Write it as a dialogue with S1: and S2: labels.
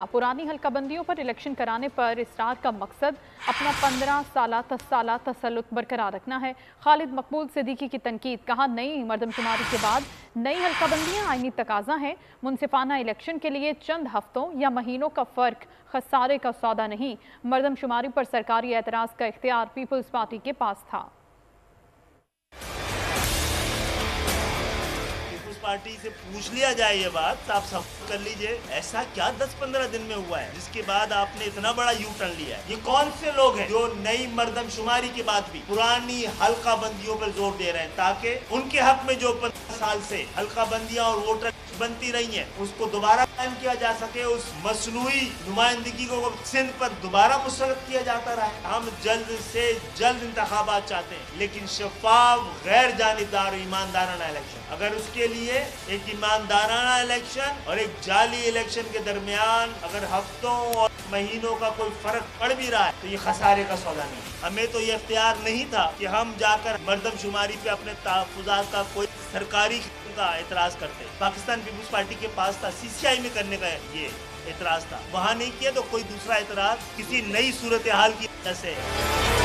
S1: पुरानी हल्का बंदियों पर इलेक्शन कराने पर इसरार का मकसद अपना 15 साला तसल्लुत बरकरार रखना है। खालिद मकबूल सिद्दीकी की तनकीद, कहा नई मर्दमशुमारी के बाद नई हल्का बंदियाँ आईनी तकाजा हैं। मुनसिफाना इलेक्शन के लिए चंद हफ्तों या महीनों का फ़र्क खसारे का सौदा नहीं। मर्दमशुमारी पर सरकारी एतराज़ का इख्तियार पीपल्स पार्टी के पास था।
S2: पार्टी से पूछ लिया जाए ये बात, आप सब कर लीजिए, ऐसा क्या 10-15 दिन में हुआ है जिसके बाद आपने इतना बड़ा यू टर्न लिया है? ये कौन से लोग हैं जो नई मर्दमशुमारी के बाद भी पुरानी हल्का बंदियों पर जोर दे रहे हैं ताकि उनके हक में जो 15 साल से हल्का बंदियां और वोटर बनती रही हैं उसको दोबारा कायम किया जा सके, उस मसनूई नुमाइंदगी को सिंध पर दोबारा मुस्तरद किया जाता रहा है। हम जल्द से जल्द इंतखाबात चाहते हैं, लेकिन शफाफ, गैर जानिबदार, ईमानदाराना इलेक्शन। अगर उसके लिए एक ईमानदाराना इलेक्शन और एक जाली इलेक्शन के दरमियान अगर हफ्तों और महीनों का कोई फर्क पड़ भी रहा है तो ये खसारे का सौदा नहीं। हमें तो ये इख्तियार नहीं था कि हम जाकर मर्दमशुमारी पे अपने तहफ़्फ़ुज़ात का कोई सरकारी का एतराज़ करते। पाकिस्तान पीपल्स पार्टी के पास था, CCI में करने का ये एतराज़ था, वहाँ नहीं किया तो कोई दूसरा एतराज़ किसी नई सूरत हाल की वजह से